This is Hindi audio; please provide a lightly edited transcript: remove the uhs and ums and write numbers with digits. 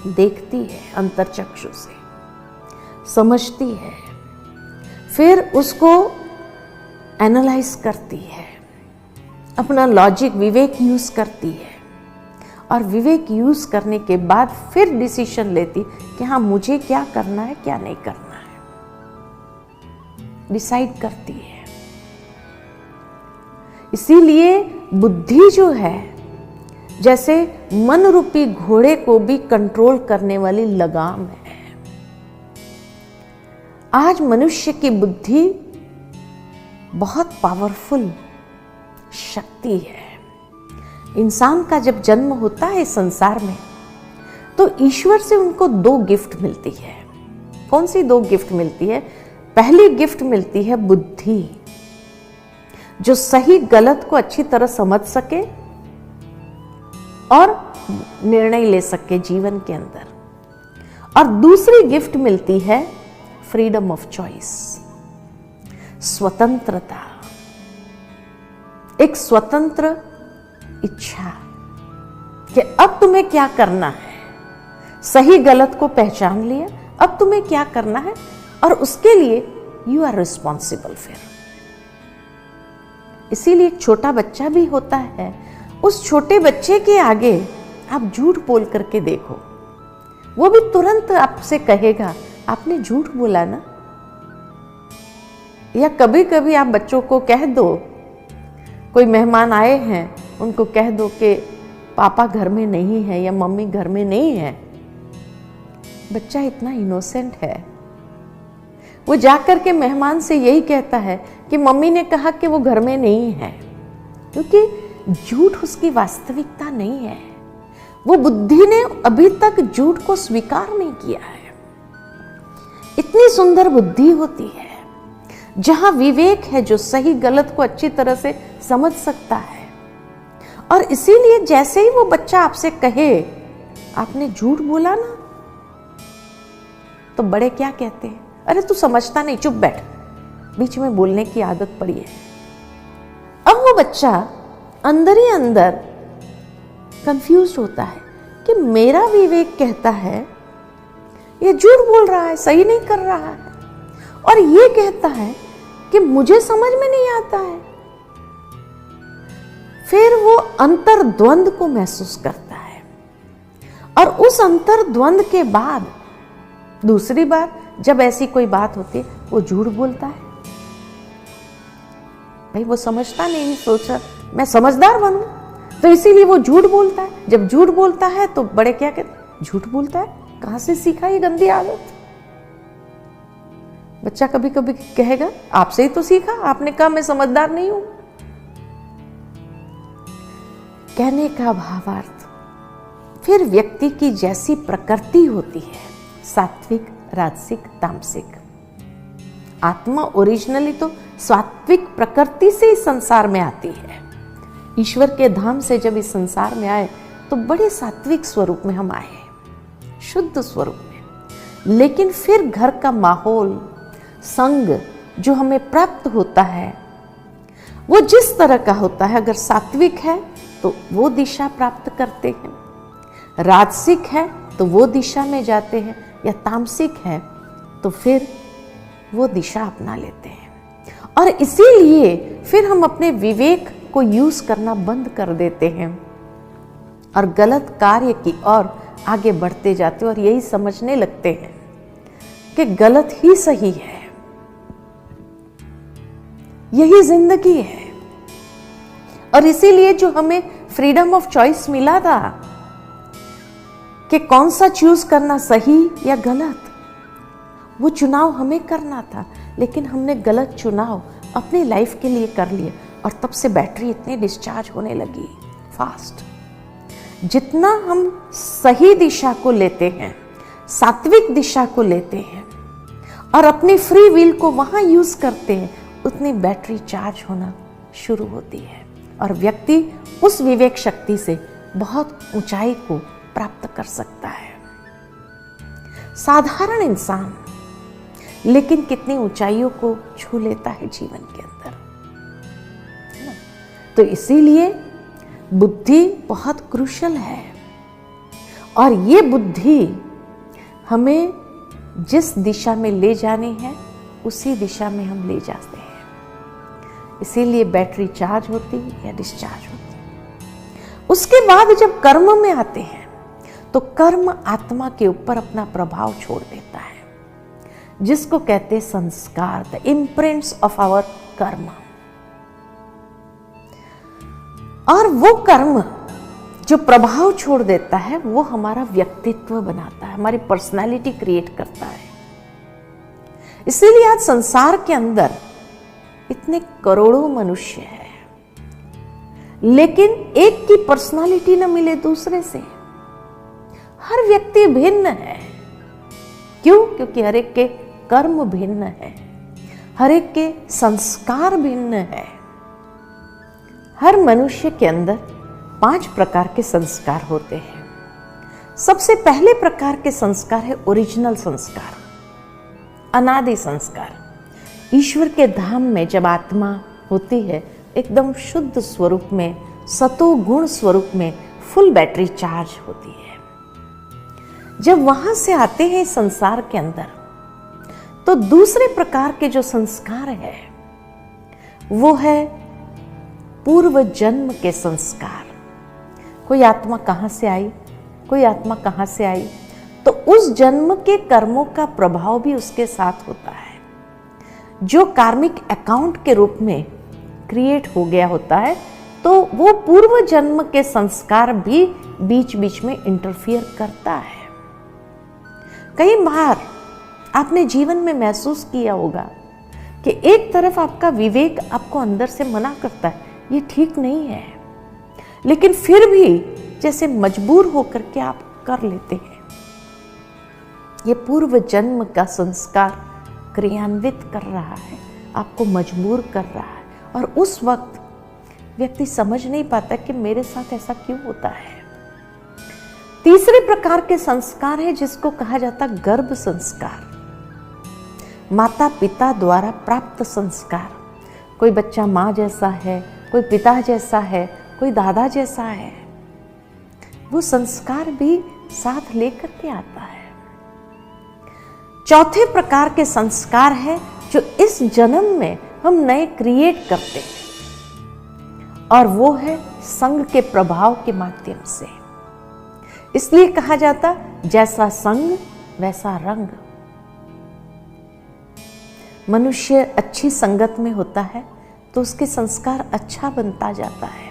देखती है अंतर्चक्षु से, समझती है, फिर उसको एनालाइज करती है, अपना लॉजिक विवेक यूज करती है, और विवेक यूज करने के बाद फिर डिसीजन लेती कि हाँ मुझे क्या करना है क्या नहीं करना है, डिसाइड करती है। इसीलिए बुद्धि जो है जैसे मन रूपी घोड़े को भी कंट्रोल करने वाली लगाम है। आज मनुष्य की बुद्धि बहुत पावरफुल शक्ति है। इंसान का जब जन्म होता है इस संसार में तो ईश्वर से उनको 2 गिफ्ट मिलती है। कौन सी 2 गिफ्ट मिलती है? पहली गिफ्ट मिलती है बुद्धि, जो सही गलत को अच्छी तरह समझ सके और निर्णय ले सके जीवन के अंदर। और दूसरी गिफ्ट मिलती है फ्रीडम ऑफ चॉइस, स्वतंत्रता, एक स्वतंत्र इच्छा कि अब तुम्हें क्या करना है। सही गलत को पहचान लिया, अब तुम्हें क्या करना है और उसके लिए यू आर रिस्पॉन्सिबल। फिर इसीलिए एक छोटा बच्चा भी होता है, उस छोटे बच्चे के आगे आप झूठ बोल करके देखो, वो भी तुरंत आपसे कहेगा आपने झूठ बोला ना। या कभी कभी आप बच्चों को कह दो, कोई मेहमान आए हैं उनको कह दो कि पापा घर में नहीं है या मम्मी घर में नहीं है। बच्चा इतना इनोसेंट है, वो जाकर के मेहमान से यही कहता है कि मम्मी ने कहा कि वो घर में नहीं है, क्योंकि झूठ उसकी वास्तविकता नहीं है। वो बुद्धि ने अभी तक झूठ को स्वीकार नहीं किया है। इतनी सुंदर बुद्धि होती है जहां विवेक है, जो सही गलत को अच्छी तरह से समझ सकता है। और इसीलिए जैसे ही वो बच्चा आपसे कहे आपने झूठ बोला ना, तो बड़े क्या कहते हैं, अरे तू समझता नहीं, चुप बैठ, बीच में बोलने की आदत पड़ी है। अब वो बच्चा अंदर ही अंदर कंफ्यूज होता है कि मेरा विवेक कहता है ये झूठ बोल रहा है, सही नहीं कर रहा है, और ये कहता है कि मुझे समझ में नहीं आता है। फिर वो अंतर्द्वंद को महसूस करता है, और उस अंतर्द्वंद के बाद दूसरी बार जब ऐसी कोई बात होती है वो झूठ बोलता है। भाई वो समझता नहीं, सोच रहा मैं समझदार बनूं, तो इसीलिए वो झूठ बोलता है। जब झूठ बोलता है तो बड़े क्या कहते, झूठ बोलता है, कहां से सीखा ये गंदी आदत। बच्चा कभी कभी कहेगा आपसे ही तो सीखा, आपने कहा मैं समझदार नहीं हूं। कहने का भावार्थ, फिर व्यक्ति की जैसी प्रकृति होती है, सात्विक, राजसिक, तामसिक। आत्मा ओरिजिनली तो सात्विक प्रकृति से इस संसार में आती है। ईश्वर के धाम से जब इस संसार में आए तो बड़े सात्विक स्वरूप में हम आए, शुद्ध स्वरूप में। लेकिन फिर घर का माहौल, संग जो हमें प्राप्त होता है वो जिस तरह का होता है, अगर सात्विक है तो वो दिशा प्राप्त करते हैं, राजसिक है तो वो दिशा में जाते हैं, या तामसिक है तो फिर वो दिशा अपना लेते हैं। और इसीलिए फिर हम अपने विवेक को यूज करना बंद कर देते हैं और गलत कार्य की ओर आगे बढ़ते जाते हैं, और यही समझने लगते हैं कि गलत ही सही है, यही जिंदगी है। और इसीलिए जो हमें फ्रीडम ऑफ चॉइस मिला था कि कौन सा चूज करना, सही या गलत, वो चुनाव हमें करना था, लेकिन हमने गलत चुनाव अपनी लाइफ के लिए कर लिए, और तब से बैटरी इतनी डिस्चार्ज होने लगी फास्ट। जितना हम सही दिशा को लेते हैं, सात्विक दिशा को लेते हैं और अपनी फ्री विल को वहां यूज करते हैं, उतनी बैटरी चार्ज होना शुरू होती है, और व्यक्ति उस विवेक शक्ति से बहुत ऊंचाई को प्राप्त कर सकता है। साधारण इंसान लेकिन कितनी ऊंचाइयों को छू लेता है जीवन के अंदर, है ना? तो इसीलिए बुद्धि बहुत क्रूशल है, और ये बुद्धि हमें जिस दिशा में ले जानी है उसी दिशा में हम ले जाते हैं। इसीलिए बैटरी चार्ज होती या डिस्चार्ज होती। उसके बाद जब कर्म में आते हैं तो कर्म आत्मा के ऊपर अपना प्रभाव छोड़ देता है, जिसको कहते हैं संस्कार, द इम्प्रिंट्स ऑफ आवर कर्म। और वो कर्म जो प्रभाव छोड़ देता है वो हमारा व्यक्तित्व बनाता है, हमारी पर्सनालिटी क्रिएट करता है। इसीलिए आज संसार के अंदर इतने करोड़ों मनुष्य हैं, लेकिन एक की पर्सनालिटी न मिले दूसरे से। हर व्यक्ति भिन्न है। क्यों? क्योंकि हर एक के कर्म भिन्न है, हर एक के संस्कार भिन्न है। हर मनुष्य के अंदर 5 प्रकार के संस्कार होते हैं। सबसे पहले प्रकार के संस्कार है ओरिजिनल संस्कार, अनादि संस्कार। ईश्वर के धाम में जब आत्मा होती है एकदम शुद्ध स्वरूप में, सतो गुण स्वरूप में फुल बैटरी चार्ज होती है। जब वहां से आते हैं संसार के अंदर तो दूसरे प्रकार के जो संस्कार है वो है पूर्व जन्म के संस्कार। कोई आत्मा कहां से आई, कोई आत्मा कहां से आई, तो उस जन्म के कर्मों का प्रभाव भी उसके साथ होता है, जो कार्मिक अकाउंट के रूप में क्रिएट हो गया होता है। तो वो पूर्व जन्म के संस्कार भी बीच बीच में इंटरफियर करता है। कई बार आपने जीवन में महसूस किया होगा कि एक तरफ आपका विवेक आपको अंदर से मना करता है ये ठीक नहीं है, लेकिन फिर भी जैसे मजबूर होकर के आप कर लेते हैं। ये पूर्व जन्म का संस्कार क्रियान्वित कर रहा है, आपको मजबूर कर रहा है, और उस वक्त व्यक्ति समझ नहीं पाता कि मेरे साथ ऐसा क्यों होता है। तीसरे प्रकार के संस्कार है जिसको कहा जाता गर्भ संस्कार, माता पिता द्वारा प्राप्त संस्कार। कोई बच्चा माँ जैसा है, कोई पिता जैसा है, कोई दादा जैसा है, वो संस्कार भी साथ लेकर के आता है। चौथे प्रकार के संस्कार है जो इस जन्म में हम नए क्रिएट करते हैं, और वो है संग के प्रभाव के माध्यम से। इसलिए कहा जाता जैसा संग वैसा रंग। मनुष्य अच्छी संगत में होता है तो उसके संस्कार अच्छा बनता जाता है।